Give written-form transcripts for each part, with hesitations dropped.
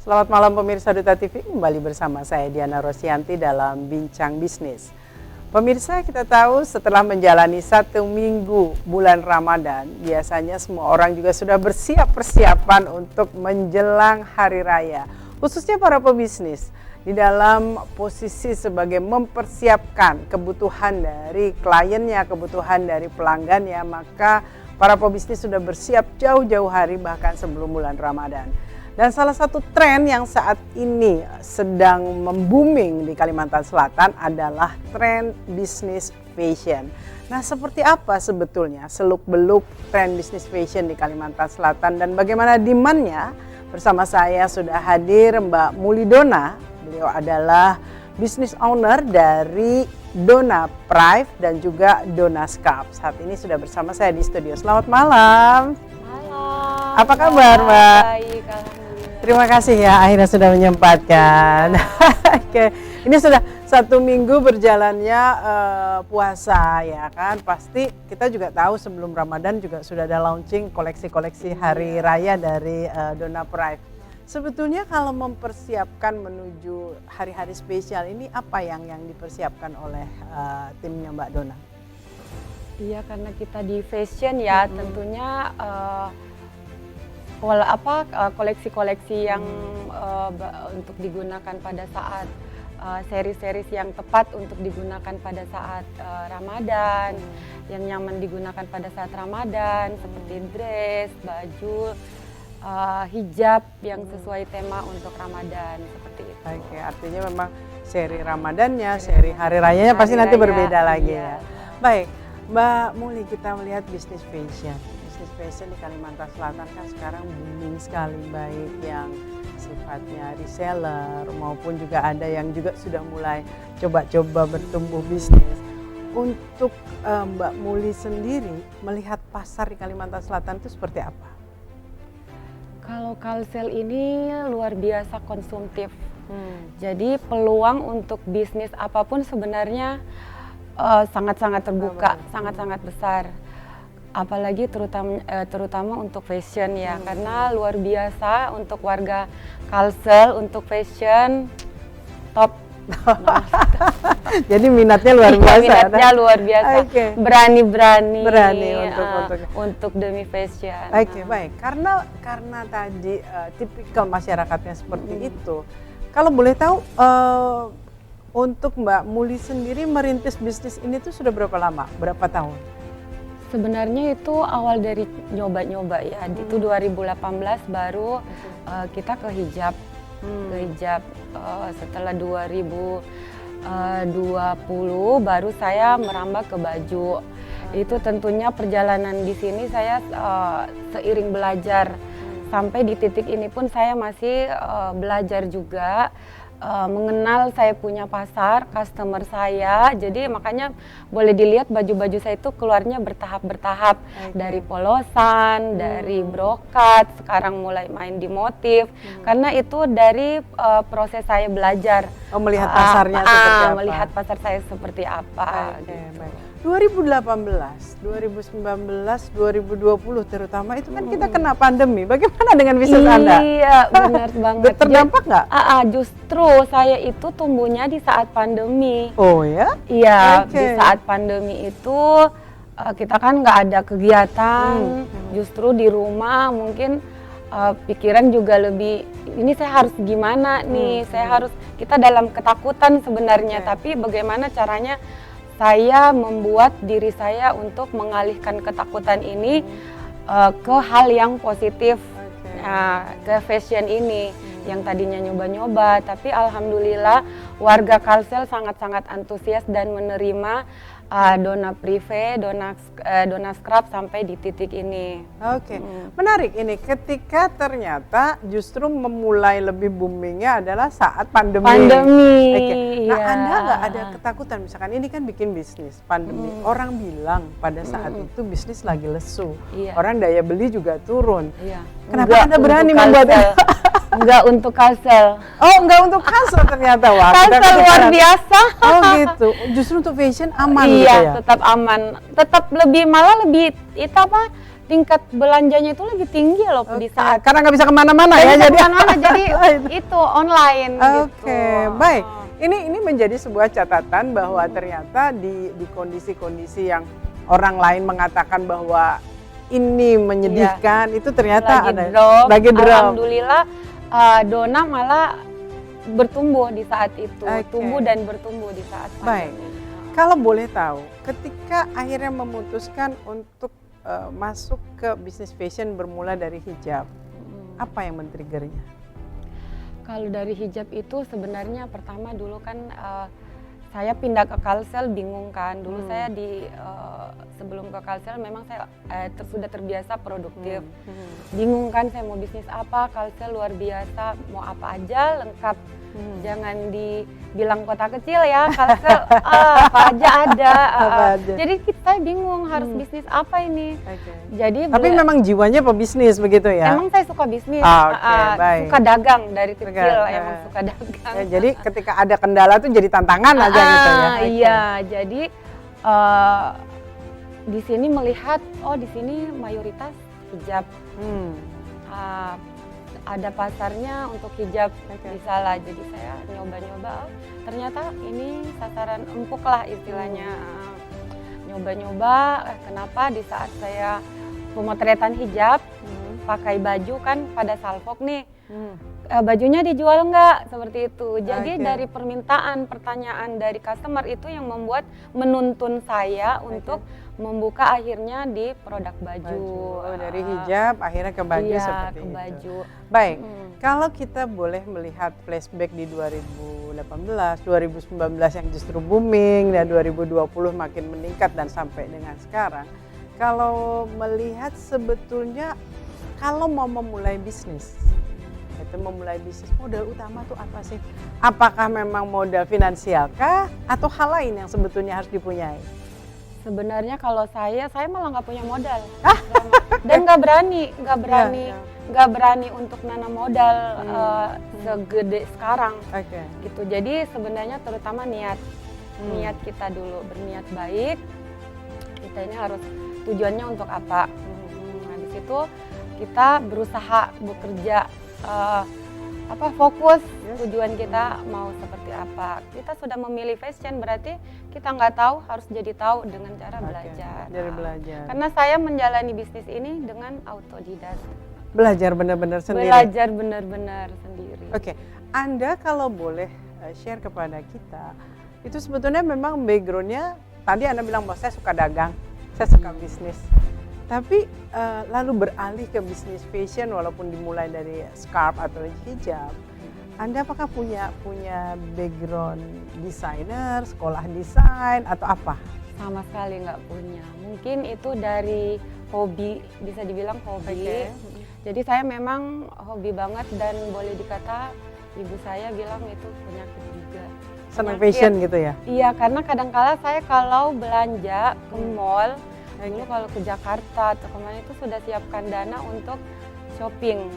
Selamat malam pemirsa Duta TV, kembali bersama saya Diana Rosianti dalam Bincang Bisnis. Pemirsa, kita tahu setelah menjalani 1 minggu bulan Ramadan, biasanya semua orang juga sudah persiapan untuk menjelang Hari Raya. Khususnya para pebisnis, di dalam posisi sebagai mempersiapkan kebutuhan dari kliennya, kebutuhan dari pelanggannya, maka para pebisnis sudah bersiap jauh-jauh hari bahkan sebelum bulan Ramadan. Dan salah satu tren yang saat ini sedang membooming di Kalimantan Selatan adalah tren bisnis fashion. Nah, seperti apa sebetulnya seluk-beluk tren bisnis fashion di Kalimantan Selatan dan bagaimana demand-nya? Bersama saya sudah hadir Mbak Muli Dona. Beliau adalah business owner dari Dona Prive dan juga Dona Scrap. Saat ini sudah bersama saya di studio. Selamat malam. Malam. Apa kabar, Mbak? Baik, alhamdulillah. Terima kasih ya, akhirnya sudah menyempatkan. Oke, ini sudah 1 minggu berjalannya puasa ya kan. Pasti kita juga tahu sebelum Ramadan juga sudah ada launching koleksi-koleksi hari raya dari Dona Prive. Sebetulnya kalau mempersiapkan menuju hari-hari spesial ini apa yang dipersiapkan oleh timnya Mbak Dona? Iya, karena kita di fashion ya, tentunya koleksi-koleksi yang untuk digunakan pada saat seri-seri yang tepat untuk digunakan pada saat Ramadan, yang nyaman digunakan pada saat Ramadan, seperti dress, baju, hijab yang sesuai tema untuk Ramadan, seperti itu. Oke, artinya memang seri Ramadannya, seri hari rayanya pasti nanti berbeda lagi ya. Baik, Mbak Muli, kita melihat bisnis fashion. Bisnis fashion di Kalimantan Selatan kan sekarang booming sekali, baik yang sifatnya reseller maupun juga ada yang juga sudah mulai coba-coba bertumbuh bisnis. Untuk Mbak Muli sendiri melihat pasar di Kalimantan Selatan itu seperti apa? Kalau Kalsel ini luar biasa konsumtif. Jadi peluang untuk bisnis apapun sebenarnya sangat-sangat terbuka, sangat-sangat besar. Apalagi terutama untuk fashion ya, karena luar biasa untuk warga Kalsel untuk fashion top. Jadi minatnya luar biasa. Minatnya luar biasa. Okay. Berani untuk demi fashion. Oke, baik. Karena tadi tipikal masyarakatnya seperti itu. Kalau boleh tahu untuk Mbak Muli sendiri merintis bisnis ini tuh sudah berapa lama? Berapa tahun? Sebenarnya itu awal dari nyoba-nyoba ya. Itu 2018 baru kita ke hijab. Setelah 2020 baru saya merambah ke baju. Itu tentunya perjalanan di sini saya seiring belajar. Sampai di titik ini pun saya masih belajar juga. Mengenal saya punya pasar, customer saya, jadi makanya boleh dilihat baju-baju saya itu keluarnya bertahap-bertahap. Dari polosan, dari brokat, sekarang mulai main di motif, karena itu dari proses saya belajar. Melihat pasarnya seperti apa? Melihat pasar saya seperti apa. Gitu. Baik. 2018, 2019, 2020 terutama itu kan kita kena pandemi. Bagaimana dengan bisnis Anda? Iya, benar banget. Terdampak nggak? Justru saya itu tumbuhnya di saat pandemi. Oh ya? Iya, di saat pandemi itu kita kan nggak ada kegiatan. Justru di rumah mungkin pikiran juga lebih, ini saya harus gimana nih? Kita dalam ketakutan sebenarnya, tapi bagaimana caranya saya membuat diri saya untuk mengalihkan ketakutan ini ke hal yang positif, ke fashion ini. Yang tadinya nyoba-nyoba, tapi alhamdulillah warga Kalsel sangat-sangat antusias dan menerima Dona Prive, Dona Scrap sampai di titik ini. Oke, menarik ini ketika ternyata justru memulai lebih boomingnya adalah saat pandemi. Nah, iya. Anda nggak ada ketakutan, misalkan ini kan bikin bisnis pandemi, orang bilang pada saat itu bisnis lagi lesu, orang daya beli juga turun. Kenapa Anda berani membuat? Enggak untuk Kalsel. Oh, enggak untuk Kalsel ternyata. Wah, Kalsel luar biasa. Oh gitu, justru untuk fashion aman iya, gitu ya? Tetap aman. Tetap malah lebih itu apa, tingkat belanjanya itu lebih tinggi loh di saat karena nggak bisa kemana-mana ya, bisa jadi kemana-mana, jadi itu online gitu. Oke, baik. Ini menjadi sebuah catatan bahwa ternyata di kondisi-kondisi yang orang lain mengatakan bahwa ini menyedihkan, itu ternyata lagi drop. Alhamdulillah Dona malah bertumbuh di saat itu, tumbuh dan bertumbuh di saat pandemi. Baik, kalau boleh tahu, ketika akhirnya memutuskan untuk masuk ke bisnis fashion bermula dari hijab, apa yang men-triggernya? Kalau dari hijab itu sebenarnya pertama dulu kan saya pindah ke Kalsel, bingung kan. Dulu saya sebelum ke Kalsel memang saya sudah terbiasa produktif. Bingung kan saya mau bisnis apa, Kalsel luar biasa, mau apa aja lengkap. Jangan dibilang kota kecil ya, Kalsel apa aja ada. Jadi saya bingung harus bisnis apa ini. Jadi tapi memang jiwanya pebisnis begitu ya? Emang saya suka bisnis, baik. suka dagang dari kecil, emang suka dagang. Jadi ketika ada kendala tuh jadi tantangan aja gitu ya? Iya, jadi di sini melihat, oh di sini mayoritas hijab. Ada pasarnya untuk hijab, bisa lah. Jadi saya nyoba-nyoba, ternyata ini sasaran empuk lah istilahnya. Nyoba-nyoba, kenapa di saat saya pemotretan hijab, pakai baju kan pada salfok nih, bajunya dijual nggak, seperti itu. Jadi dari permintaan, pertanyaan dari customer itu yang membuat menuntun saya untuk membuka akhirnya di produk baju. Dari hijab akhirnya ke baju seperti itu. Baju. Baik, kalau kita boleh melihat flashback di 2018, 2019 yang justru booming dan 2020 makin meningkat dan sampai dengan sekarang. Kalau melihat sebetulnya kalau mau memulai bisnis, modal utama tuh apa sih? Apakah memang modal finansial kah atau hal lain yang sebetulnya harus dipunyai? Sebenarnya kalau saya malah nggak punya modal dan nggak berani untuk nanam modal segede sekarang. Gitu. Jadi sebenarnya terutama niat kita dulu, berniat baik. Kita ini harus tujuannya untuk apa? Nah di situ kita berusaha bekerja. Fokus tujuan kita mau seperti apa. Kita sudah memilih fashion berarti kita nggak tahu, harus jadi tahu dengan cara belajar. Karena saya menjalani bisnis ini dengan autodidak. Belajar benar-benar sendiri. Belajar benar-benar sendiri. Oke, Anda kalau boleh share kepada kita, itu sebetulnya memang backgroundnya tadi Anda bilang bahwa saya suka dagang, saya suka bisnis. Tapi lalu beralih ke bisnis fashion walaupun dimulai dari scarf atau hijab. Anda apakah punya background desainer, sekolah desain atau apa? Sama sekali nggak punya. Mungkin itu dari hobi, bisa dibilang hobi. Jadi saya memang hobi banget dan boleh dikata ibu saya bilang itu penyakit juga. Senang fashion gitu ya? Iya, karena kadang-kala saya kalau belanja ke mall, dulu kalau ke Jakarta atau kemana itu sudah siapkan dana untuk shopping.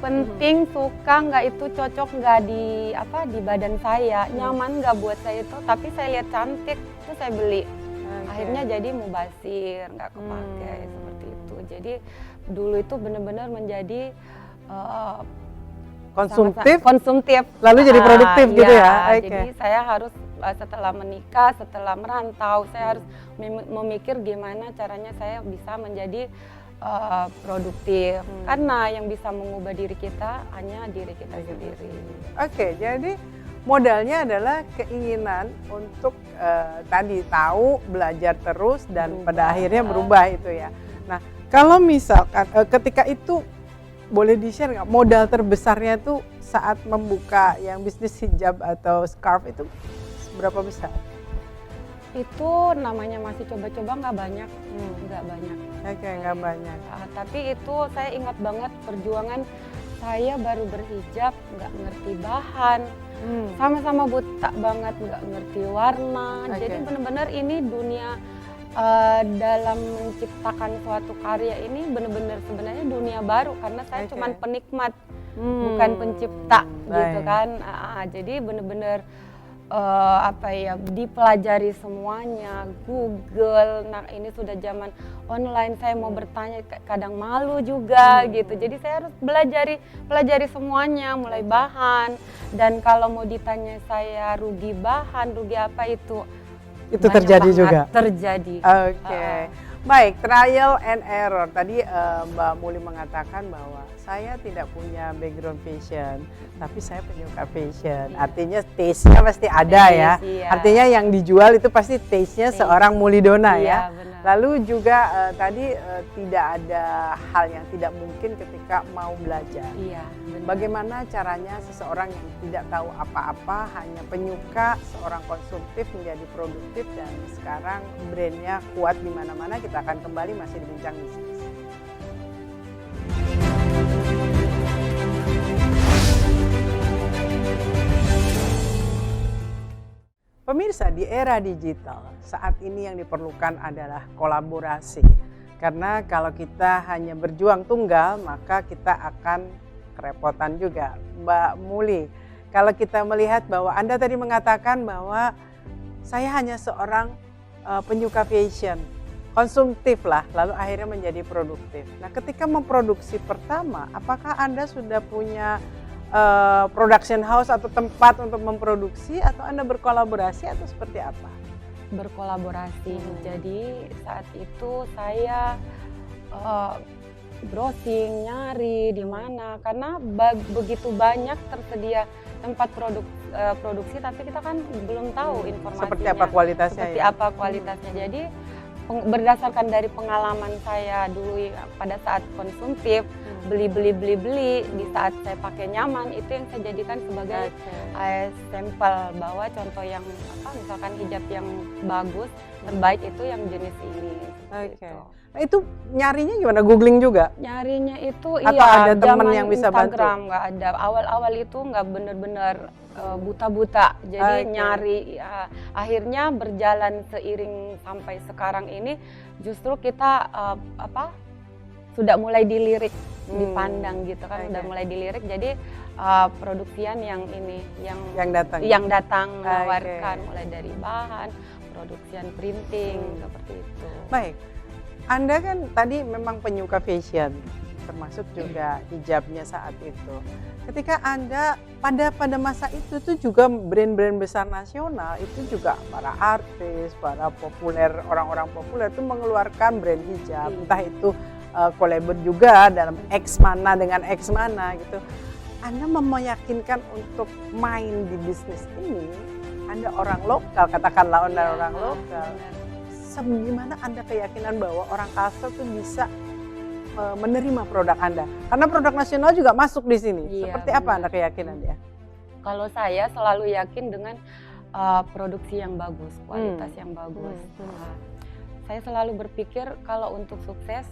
Penting suka nggak itu cocok nggak di badan saya, nyaman nggak buat saya itu, tapi saya lihat cantik itu saya beli. Akhirnya jadi mubazir, nggak kepakai seperti itu. Jadi dulu itu benar-benar menjadi konsumtif lalu jadi produktif gitu ya. Jadi saya harus setelah menikah, setelah merantau, saya harus memikir gimana caranya saya bisa menjadi produktif. Karena yang bisa mengubah diri kita hanya diri kita sendiri. Oke, jadi modalnya adalah keinginan untuk tadi tahu, belajar terus dan pada akhirnya berubah itu ya. Nah, kalau misalkan ketika itu boleh di-share nggak modal terbesarnya tuh saat membuka yang bisnis hijab atau scarf itu berapa besar? Itu namanya masih coba-coba nggak banyak, nggak banyak. Nggak banyak. Tapi itu saya ingat banget perjuangan saya baru berhijab, nggak ngerti bahan, sama-sama buta banget, nggak ngerti warna. Jadi benar-benar ini dunia dalam menciptakan suatu karya ini benar-benar sebenarnya dunia baru karena saya cuma penikmat, bukan pencipta gitu kan. Jadi benar-benar dipelajari semuanya, Google. Nah ini sudah zaman online, saya mau bertanya kadang malu juga gitu. Jadi saya harus pelajari semuanya, mulai bahan. Dan kalau mau ditanya saya rugi bahan, rugi apa itu terjadi juga. Terjadi. Oke. Baik, trial and error. Tadi Mbak Muli mengatakan bahwa saya tidak punya background fashion, tapi saya penyuka fashion. Artinya taste-nya pasti ada ya. Artinya yang dijual itu pasti taste-nya seorang Muli Dona ya. Benar. Lalu juga tadi tidak ada hal yang tidak mungkin ketika mau belajar. Iya, benar. Bagaimana caranya seseorang yang tidak tahu apa-apa, hanya penyuka, seorang konsumtif menjadi produktif dan sekarang brandnya kuat di mana-mana. Kita akan kembali masih di Bincang Bisnis. Pemirsa, di era digital saat ini yang diperlukan adalah kolaborasi. Karena kalau kita hanya berjuang tunggal, maka kita akan kerepotan juga. Mbak Muli, kalau kita melihat bahwa Anda tadi mengatakan bahwa saya hanya seorang penyuka fashion, konsumtif lah, lalu akhirnya menjadi produktif. Nah, ketika memproduksi pertama, apakah Anda sudah punya production house atau tempat untuk memproduksi, atau Anda berkolaborasi atau seperti apa? Berkolaborasi. Jadi saat itu saya browsing, nyari di mana, karena begitu banyak tersedia tempat produksi, tapi kita kan belum tahu informasinya. Seperti apa kualitasnya? Seperti apa kualitasnya. Jadi berdasarkan dari pengalaman saya dulu pada saat konsumtif, beli di saat saya pakai nyaman, itu yang saya jadikan sebagai sampel bahwa contoh yang misalkan hijab yang bagus terbaik itu yang jenis ini. Nah itu nyarinya gimana? Googling juga? Nyarinya itu atau ada teman yang bisa Instagram bantu? Nggak ada. Awal-awal itu nggak bener-bener buta-buta. Jadi nyari, akhirnya berjalan seiring sampai sekarang ini justru kita sudah mulai dilirik, dipandang gitu kan, udah mulai dilirik. Jadi produksian yang ini yang datang menawarkan mulai dari bahan, produksian printing seperti itu. Baik. Anda kan tadi memang penyuka fashion, termasuk juga hijabnya saat itu. Ketika Anda pada masa itu tuh juga brand-brand besar nasional itu juga para artis, para populer, orang-orang populer itu mengeluarkan brand hijab, entah itu collabor juga dalam X mana dengan X mana gitu. Anda meyakinkan untuk main di bisnis ini, Anda orang lokal, katakanlah orang lokal. Gimana Anda keyakinan bahwa orang Kalsel tuh bisa menerima produk Anda? Karena produk nasional juga masuk di sini. Seperti apa Anda keyakinan ya? Kalau saya selalu yakin dengan produksi yang bagus, kualitas yang bagus. Saya selalu berpikir kalau untuk sukses,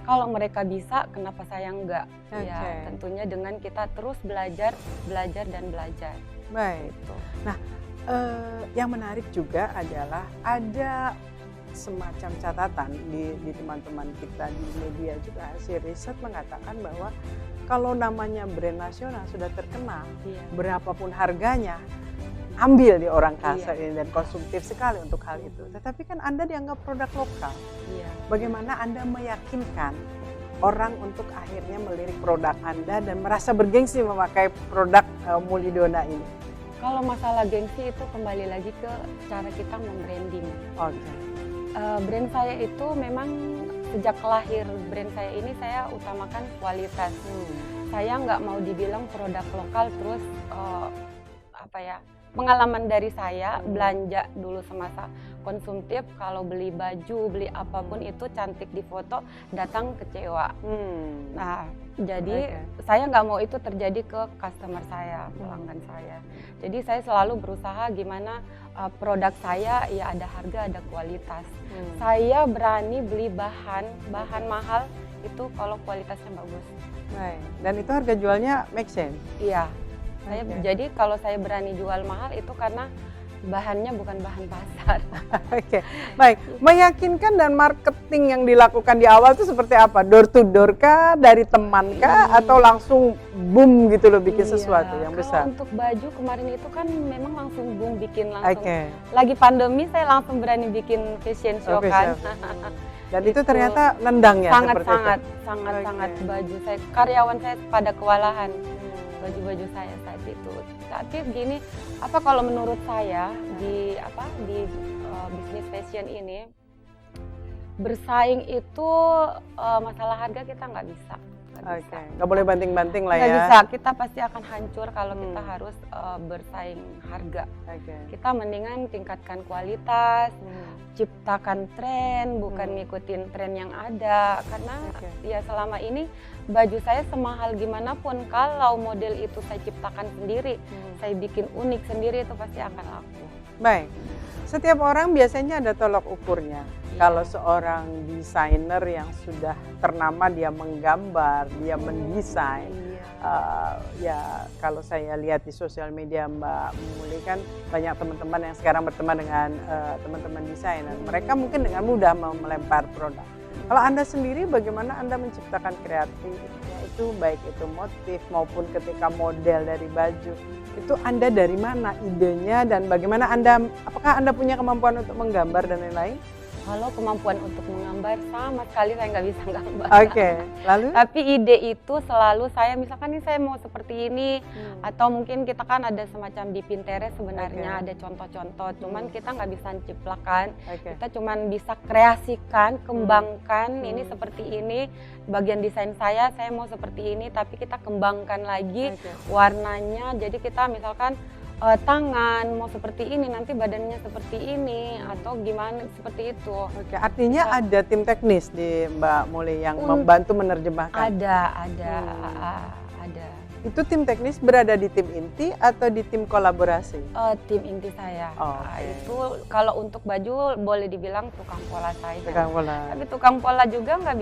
kalau mereka bisa, kenapa saya enggak? Ya, tentunya dengan kita terus belajar. Baik. Gitu. Nah, yang menarik juga adalah ada semacam catatan di teman-teman kita di media juga, hasil riset mengatakan bahwa kalau namanya brand nasional sudah terkenal, berapapun harganya, ambil di orang Kalsel ini dan konsumtif sekali untuk hal itu. Tetapi kan Anda dianggap produk lokal. Bagaimana Anda meyakinkan orang untuk akhirnya melirik produk Anda dan merasa bergengsi memakai produk Muli Dona ini? Kalau masalah gengsi itu kembali lagi ke cara kita membranding. Brand saya itu memang sejak lahir brand saya ini saya utamakan kualitas. Saya nggak mau dibilang produk lokal terus pengalaman dari saya belanja dulu semasa konsumtif, kalau beli baju, beli apapun itu cantik di foto, datang kecewa. Nah, jadi saya nggak mau itu terjadi ke customer saya, pelanggan saya. Jadi saya selalu berusaha gimana produk saya ya ada harga, ada kualitas. Saya berani beli bahan mahal itu kalau kualitasnya bagus. Baik. Dan itu harga jualnya make sense? Iya. Jadi kalau saya berani jual mahal itu karena bahannya bukan bahan pasar. Oke, baik. Meyakinkan dan marketing yang dilakukan di awal itu seperti apa? Door to door kah, dari teman kah, atau langsung boom gitu loh bikin sesuatu yang besar? Kalau untuk baju kemarin itu kan memang langsung boom bikin langsung. Oke. Lagi pandemi saya langsung berani bikin fashion show kan. Dan itu ternyata nendang ya seperti itu? Sangat baju saya, karyawan saya pada kewalahan baju-baju saya saat itu. Tapi gini, kalau menurut saya di bisnis fashion ini bersaing itu masalah harga kita nggak bisa. Oke, nggak boleh banting-banting lah ya. Nggak bisa, kita pasti akan hancur kalau kita harus bersaing harga. Kita mendingan tingkatkan kualitas, ciptakan tren, bukan ngikutin tren yang ada. Karena ya selama ini baju saya semahal gimana pun, kalau model itu saya ciptakan sendiri, saya bikin unik sendiri, itu pasti akan laku. Baik, setiap orang biasanya ada tolok ukurnya. Kalau seorang desainer yang sudah ternama, dia menggambar, dia mendesain. Ya kalau saya lihat di sosial media Mbak Muli kan banyak teman-teman yang sekarang berteman dengan teman-teman desainer. Mereka mungkin dengan mudah melempar produk. Kalau Anda sendiri bagaimana Anda menciptakan kreatifnya itu, baik itu motif maupun ketika model dari baju, itu Anda dari mana idenya dan bagaimana apakah Anda punya kemampuan untuk menggambar dan lain-lain? Kalau kemampuan untuk menggambar sama sekali saya nggak bisa gambar. Oke, lalu? Tapi ide itu selalu saya, misalkan nih saya mau seperti ini, atau mungkin kita kan ada semacam di Pinterest sebenarnya ada contoh-contoh, cuman kita nggak bisa ciplakan, kita cuman bisa kreasikan, kembangkan, ini seperti ini, bagian desain saya mau seperti ini, tapi kita kembangkan lagi warnanya, jadi kita misalkan tangan mau seperti ini, nanti badannya seperti ini, atau gimana seperti itu. Oke, artinya ada tim teknis di Mbak Muli yang membantu menerjemahkan? Ada. Itu tim teknis berada di tim inti atau di tim kolaborasi? Tim inti saya. Itu kalau untuk baju boleh dibilang tukang pola saya. Tukang pola. Tapi tukang pola juga nggak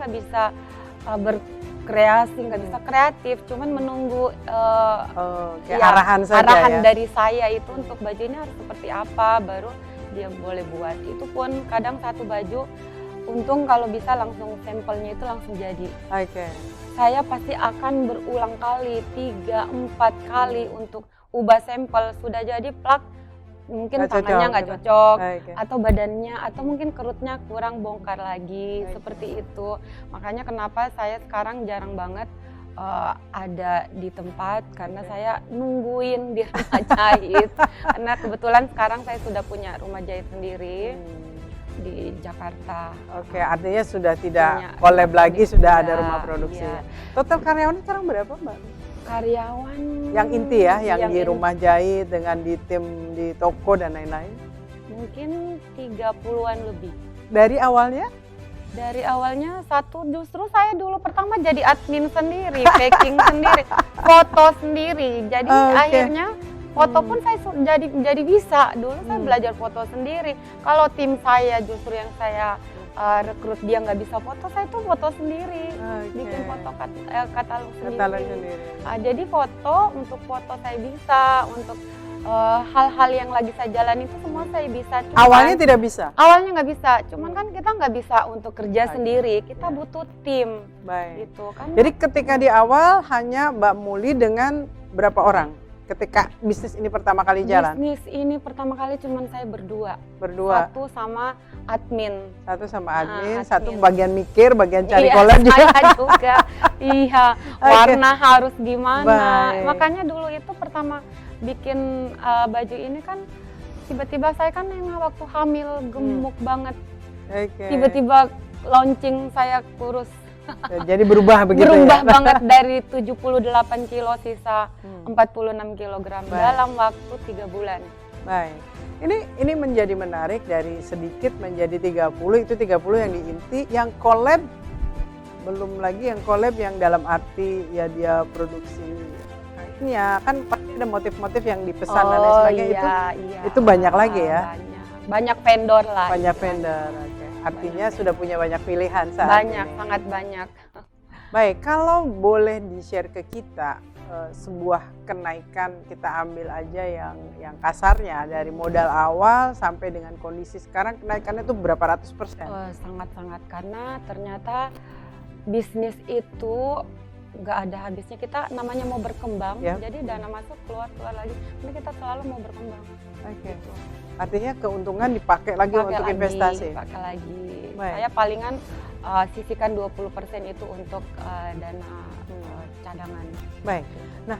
bisa berkreasi, nggak bisa kreatif, cuman menunggu arahan saja arahan ya? dari saya itu untuk baju ini harus seperti apa, baru dia boleh buat. Itu pun kadang satu baju, untung kalau bisa langsung sampelnya itu langsung jadi. Saya pasti akan berulang kali, 3-4 kali untuk ubah sampel, sudah jadi plak, mungkin tangannya nggak cocok, atau badannya, atau mungkin kerutnya kurang, bongkar lagi, seperti itu. Makanya kenapa saya sekarang jarang banget ada di tempat, karena saya nungguin di rumah jahit. Karena kebetulan sekarang saya sudah punya rumah jahit sendiri di Jakarta. Artinya sudah tidak collab lagi, sudah ada rumah produksi. Total karyawan sekarang berapa Mbak? Karyawan yang inti ya, yang di rumah jahit dengan di tim di toko dan lain-lain? Mungkin 30-an lebih. Dari awalnya? Dari awalnya justru saya dulu pertama jadi admin sendiri, packing sendiri, foto sendiri. Jadi akhirnya foto pun saya jadi bisa. Dulu saya belajar foto sendiri. Kalau tim saya justru yang saya rekrut dia nggak bisa foto, saya tuh foto sendiri, bikin foto katalog sendiri. Jadi untuk foto saya bisa, untuk hal-hal yang lagi saya jalani itu semua saya bisa. Awalnya tidak bisa? Awalnya nggak bisa, cuman kan kita nggak bisa untuk kerja sendiri, kita butuh tim. Gitu kan. Jadi ketika di awal hanya Mbak Muli dengan berapa orang? Ketika bisnis ini pertama kali jalan? Bisnis ini pertama kali cuman saya berdua. Satu sama admin. Satu bagian mikir, bagian cari collab juga. Saya juga. Warna harus gimana. Makanya dulu itu pertama bikin baju ini kan, tiba-tiba saya kan yang waktu hamil gemuk banget. Tiba-tiba launching saya kurus. Jadi berubah begitu berubah banget dari 78 kilo sisa 46 kilogram dalam waktu 3 bulan. Baik. Ini menjadi menarik, dari sedikit menjadi 30, itu 30 yang di inti, yang collab belum lagi yang collab yang dalam arti ya dia produksi kainnya, kan pasti ada motif-motif yang dipesan dan lain sebagainya, itu banyak lagi ya. Banyak vendor lah. Banyak vendor. Artinya sudah punya banyak pilihan saat ini. Sangat banyak. Baik, kalau boleh di-share ke kita sebuah kenaikan, kita ambil aja yang kasarnya dari modal awal sampai dengan kondisi sekarang, kenaikannya itu berapa ratus %? Sangat-sangat, karena ternyata bisnis itu nggak ada habisnya. Kita namanya mau berkembang, Ya. jadi dana masuk keluar lagi, ini kita selalu mau berkembang. Oke. Gitu. Artinya keuntungan dipakai lagi Pakai untuk lagi, investasi. pakai lagi. Baik. Saya palingan sisihkan 20% itu untuk dana cadangan. Baik. Nah,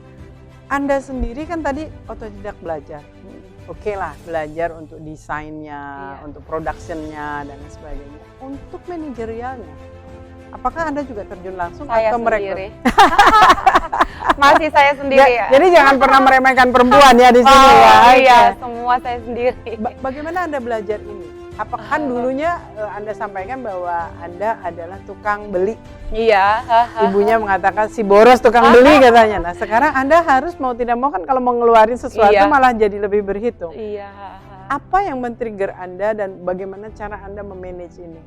Anda sendiri kan tadi otodidak belajar. Oke lah, belajar untuk desainnya, Iya. untuk production-nya dan lain sebagainya. Untuk manajerialnya, apakah Anda juga terjun langsung Saya atau merekrut? sendiri. Masih saya sendiri ya. Jadi jangan pernah meremehkan perempuan ya di sini ya. Iya, Oke. semua saya sendiri. Bagaimana Anda belajar ini? Apakah kan dulunya Anda sampaikan bahwa Anda adalah tukang beli. Iya. Ibunya mengatakan si boros tukang beli katanya. Nah sekarang Anda harus mau tidak mau kan kalau mau ngeluarin sesuatu Iya. malah jadi lebih berhitung. Iya. Apa yang men-trigger Anda dan bagaimana cara Anda memanage ini?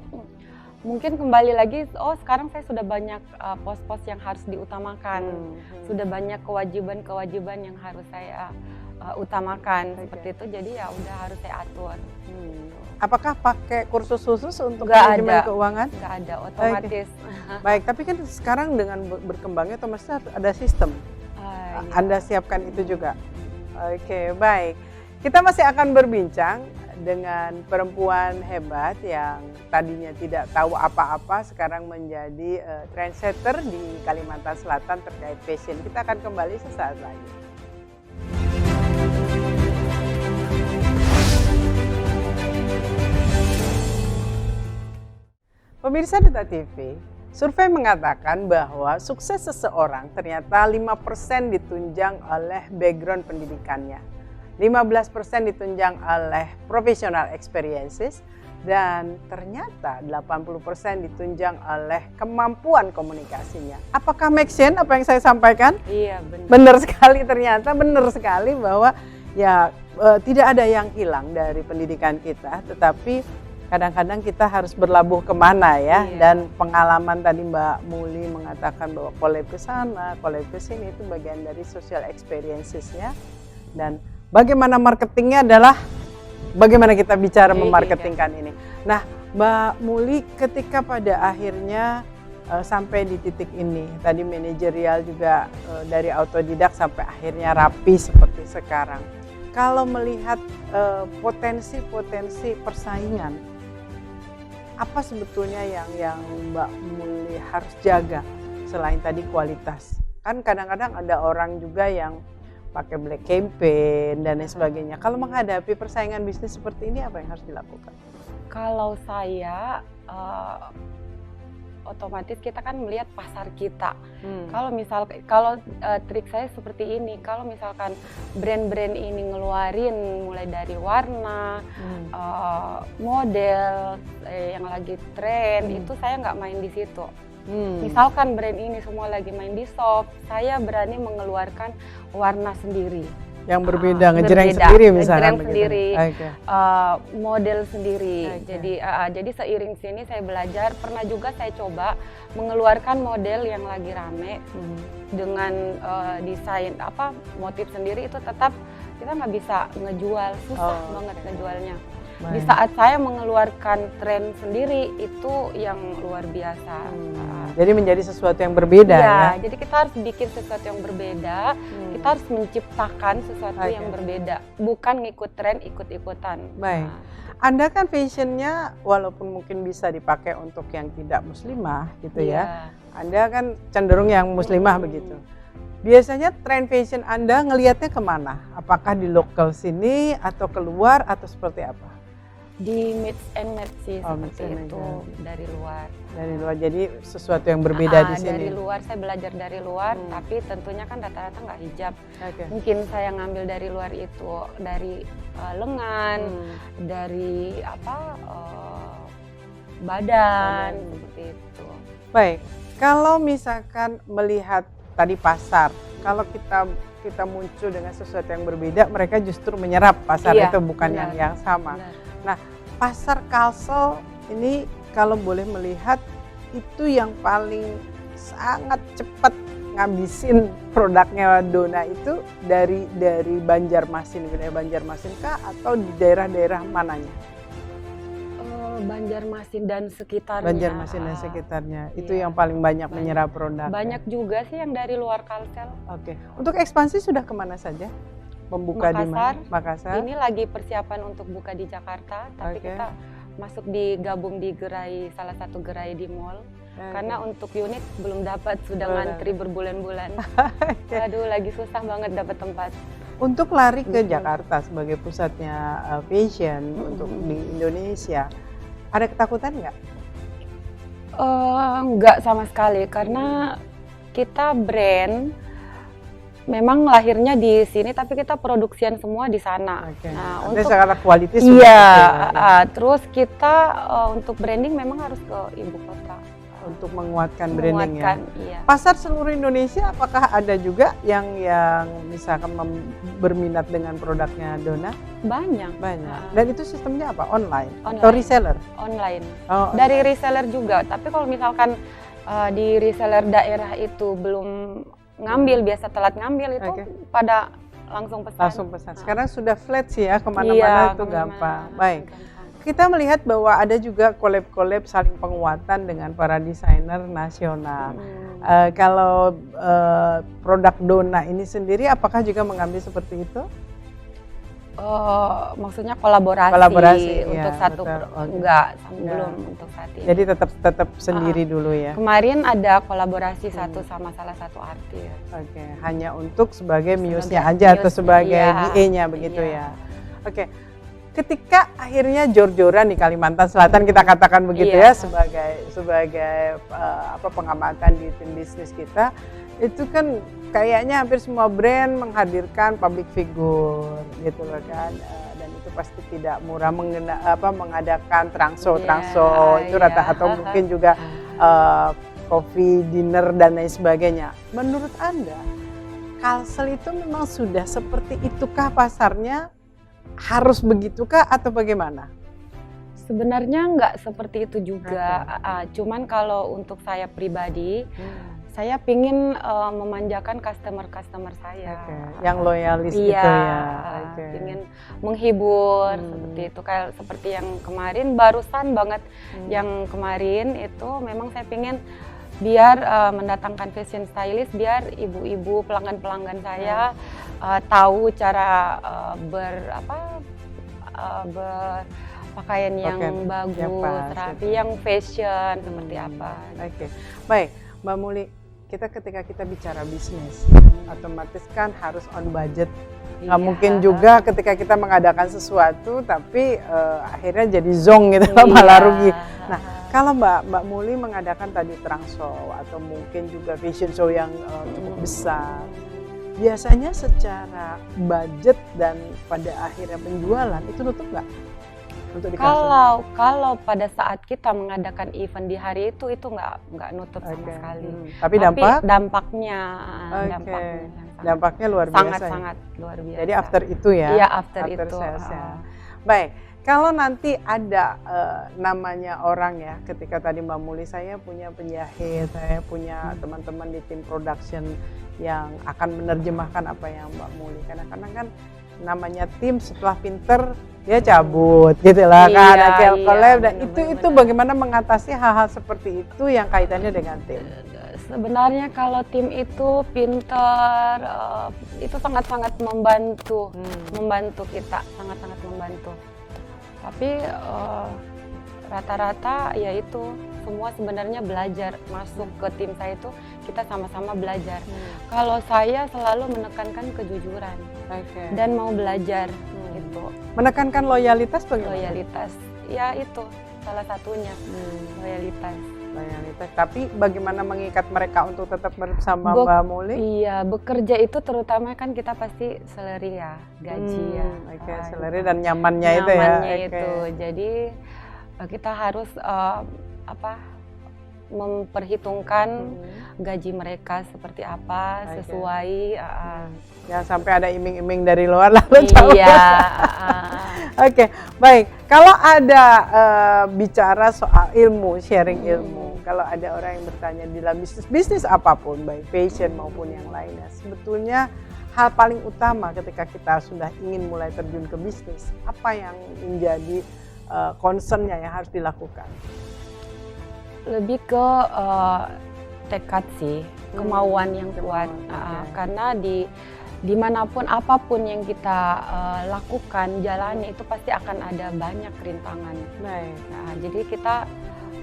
Mungkin kembali lagi, sekarang saya sudah banyak pos-pos yang harus diutamakan. Sudah banyak kewajiban-kewajiban yang harus saya utamakan. Oke. Seperti itu, jadi ya udah harus saya atur. Apakah pakai kursus khusus untuk Nggak manajemen ada. keuangan? Nggak ada, otomatis. Baik, tapi kan sekarang dengan berkembangnya otomatis ada sistem. Iya. Anda siapkan itu juga. Oke, baik. Kita masih akan berbincang dengan perempuan hebat yang tadinya tidak tahu apa-apa, sekarang menjadi trendsetter di Kalimantan Selatan terkait fashion. Kita akan kembali sesaat lagi. Pemirsa Duta TV, survei mengatakan bahwa sukses seseorang ternyata 5% ditunjang oleh background pendidikannya, 15% ditunjang oleh professional experiences, dan ternyata 80% ditunjang oleh kemampuan komunikasinya. Apakah make sense apa yang saya sampaikan? Iya, benar. Benar sekali, ternyata benar sekali bahwa ya tidak ada yang hilang dari pendidikan kita, tetapi kadang-kadang kita harus berlabuh kemana ya. Iya. Dan pengalaman tadi Mbak Muli mengatakan bahwa collab ke sana, collab ke sini itu bagian dari social experiences-nya. Dan bagaimana marketingnya adalah bagaimana kita bicara memarketingkan ini. Nah Mbak Muli, ketika pada akhirnya sampai di titik ini, tadi manajerial juga dari autodidak sampai akhirnya rapi seperti sekarang. Kalau melihat potensi-potensi persaingan, apa sebetulnya yang Mbak Muli harus jaga selain tadi kualitas? Kan kadang-kadang ada orang juga yang pakai black campaign dan lain sebagainya. Kalau menghadapi persaingan bisnis seperti ini, apa yang harus dilakukan? Kalau saya, otomatis kita kan melihat pasar kita. Kalau trik saya seperti ini, kalau misalkan brand-brand ini ngeluarin mulai dari warna, model yang lagi tren, itu saya nggak main di situ. Misalkan brand ini semua lagi main di shop, saya berani mengeluarkan warna sendiri. Yang berbeda, ngejreng sendiri misalnya. Ngejreng sendiri, Okay. model sendiri. Okay. Jadi seiring sini saya belajar, pernah juga saya coba mengeluarkan model yang lagi rame dengan desain motif sendiri, itu tetap kita nggak bisa ngejual, susah banget ngejualnya. Di saat saya mengeluarkan tren sendiri, itu yang luar biasa. Jadi menjadi sesuatu yang berbeda ya? Jadi kita harus bikin sesuatu yang berbeda, kita harus menciptakan sesuatu yang berbeda, bukan ngikut tren, ikut-ikutan. Baik. Anda kan fashionnya walaupun mungkin bisa dipakai untuk yang tidak muslimah gitu ya, Anda kan cenderung yang muslimah begitu. Biasanya tren fashion Anda ngelihatnya kemana? Apakah di lokal sini atau keluar atau seperti apa? Di mix and match sih, seperti mix and itu, dari luar. Dari luar, jadi sesuatu yang berbeda di sini. Dari luar, saya belajar dari luar, tapi tentunya kan rata-rata nggak hijab. Okay. Mungkin saya ngambil dari luar itu, dari lengan, dari badan, seperti itu. Baik, kalau misalkan melihat tadi pasar, kalau kita muncul dengan sesuatu yang berbeda, mereka justru menyerap pasar itu, bukan yang sama. Benar. Nah, pasar Kalsel ini kalau boleh melihat itu yang paling sangat cepat ngabisin produknya Dona itu dari Banjarmasin, wilayah Banjarmasin kah atau di daerah-daerah mananya? Banjarmasin dan sekitarnya. Banjarmasin dan sekitarnya. Itu Iya. yang paling banyak menyerap produk. Banyak juga sih yang dari luar Kalsel. Oke. Untuk ekspansi sudah kemana saja? Membuka di mana? Makassar. Ini lagi persiapan untuk buka di Jakarta, tapi Oke. kita masuk gabung di salah satu gerai di mall. Karena untuk unit belum dapat, sudah Belum ngantri berbulan-bulan. Aduh, lagi susah banget dapat tempat. Untuk lari ke Jakarta sebagai pusatnya fashion untuk di Indonesia, ada ketakutan nggak? Enggak sama sekali, karena kita brand memang lahirnya di sini, tapi kita produksian semua di sana. Oke. Nah, Artinya untuk secara kualitas iya, terus kita untuk branding memang harus ke ibu kota. untuk menguatkan branding ya. Iya. Pasar seluruh Indonesia apakah ada juga yang misalkan berminat dengan produknya Dona? Banyak. Dan itu sistemnya apa? Online? Online. Atau reseller? Online. Oh, Dari reseller juga, tapi kalau misalkan di reseller daerah itu belum ngambil, biasa telat ngambil itu pada langsung pesan. langsung pesan. Sekarang sudah flat sih ya, kemana-mana itu gampang. Baik. Kita melihat bahwa ada juga collab-collab saling penguatan dengan para desainer nasional. Kalau produk Dona ini sendiri, apakah juga mengambil seperti itu? Maksudnya kolaborasi untuk ya, satu enggak, belum untuk saat ini. Jadi tetap sendiri dulu ya. Kemarin ada kolaborasi satu sama salah satu artis. Oke, hanya untuk sebagai muse-nya aja atau sebagai VA-nya begitu ya. Oke. Ketika akhirnya jor-joran di Kalimantan Selatan, kita katakan begitu ya, sebagai pengamatan di tim bisnis kita, itu kan kayaknya hampir semua brand menghadirkan public figure gitu loh kan, dan itu pasti tidak murah mengadakan trangso itu rata atau mungkin juga coffee dinner dan lain sebagainya. Menurut Anda, Kalsel itu memang sudah seperti itukah pasarnya? Harus begitukah atau bagaimana? Sebenarnya nggak seperti itu juga, cuman kalau untuk saya pribadi, saya pingin memanjakan customer saya. Yang loyalis gitu ya. Pingin menghibur seperti itu, kayak seperti yang kemarin barusan banget, yang kemarin itu memang saya pingin biar mendatangkan fashion stylist, biar ibu-ibu pelanggan saya tahu cara berpakaian yang bagus, rapi, yang fashion seperti apa. Oke. Baik, Mbak Muli, ketika kita bicara bisnis, otomatis kan harus on budget. Nggak mungkin juga ketika kita mengadakan sesuatu tapi akhirnya jadi zonk gitu, malah rugi. Nah, kalau Mbak Muli mengadakan tadi trangso atau mungkin juga fashion show yang cukup besar, biasanya secara budget dan pada akhirnya penjualan itu nutup nggak? Untuk di kalau pada saat kita mengadakan event di hari itu nggak nutup sama sekali. Tapi dampaknya luar biasa. Sangat luar biasa. Jadi after itu ya. Iya, after itu. Baik, kalau nanti ada namanya orang ya, ketika tadi Mbak Muli, saya punya penjahit, saya punya teman-teman di tim production yang akan menerjemahkan apa yang Mbak Muli. Kadang-kadang kan namanya tim setelah pinter dia cabut gitu lah kan, ada collab dan itu bagaimana mengatasi hal-hal seperti itu yang kaitannya dengan tim? Sebenarnya kalau tim itu pinter, itu sangat-sangat membantu kita, sangat-sangat membantu. Tapi rata-rata ya itu semua sebenarnya belajar, masuk ke tim saya itu kita sama-sama belajar. Kalau saya selalu menekankan kejujuran dan mau belajar gitu. Menekankan loyalitas bagaimana? Loyalitas, ya itu salah satunya, loyalitas. Tapi bagaimana mengikat mereka untuk tetap bersama Mbak Muli? Iya, bekerja itu terutama kan kita pasti salary ya, gaji ya. Salary dan nyamannya itu ya. Itu. Jadi kita harus memperhitungkan gaji mereka seperti apa, sesuai. Jangan sampai ada iming-iming dari luar lalu cabut. Iya. Oke, baik. Kalau ada bicara soal ilmu, sharing ilmu, kalau ada orang yang bertanya di dalam bisnis apapun, baik fashion maupun yang lainnya, sebetulnya hal paling utama ketika kita sudah ingin mulai terjun ke bisnis, apa yang menjadi concernnya yang harus dilakukan? Lebih ke tekad sih, kemauan yang kuat. Karena dimanapun apapun yang kita lakukan, jalani itu pasti akan ada banyak rintangan. Baik. Nah, jadi kita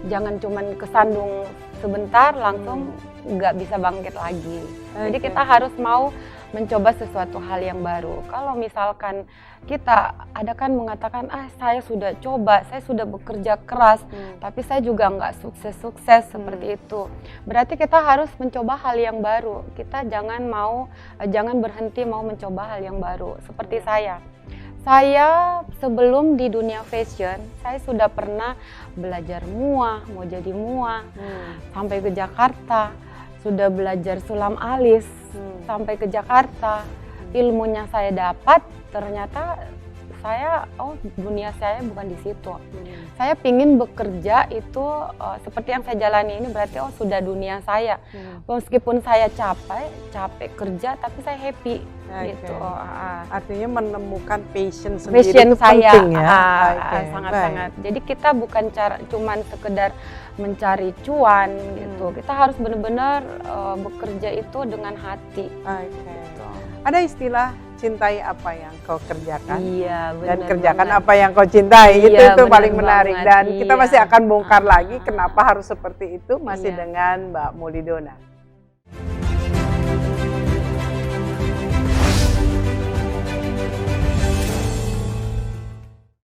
jangan cuman kesandung sebentar langsung nggak bisa bangkit lagi. Jadi kita harus mau mencoba sesuatu hal yang baru. Kalau misalkan kita ada kan mengatakan, saya sudah coba, saya sudah bekerja keras, tapi saya juga nggak sukses-sukses seperti itu. Berarti kita harus mencoba hal yang baru. Kita jangan berhenti mau mencoba hal yang baru. Seperti saya sebelum di dunia fashion, saya sudah pernah belajar muah, mau jadi muah, sampai ke Jakarta. Sudah belajar sulam alis sampai ke Jakarta, ilmunya saya dapat, ternyata dunia saya bukan di situ. Saya pingin bekerja itu seperti yang saya jalani ini, berarti sudah dunia saya. Meskipun saya capek kerja, tapi saya happy gitu. Artinya menemukan passion sendiri Passion itu saya penting ya. sangat-sangat. Jadi kita bukan cuman sekedar mencari cuan gitu. Kita harus benar-benar bekerja itu dengan hati. Gitu. Ada istilah cintai apa yang kau kerjakan, Iya, benar dan kerjakan banget. apa yang kau cintai. Iya, itu benar paling menarik, banget. dan kita Iya. masih akan bongkar lagi kenapa harus seperti itu, masih dengan Mbak Mulidona.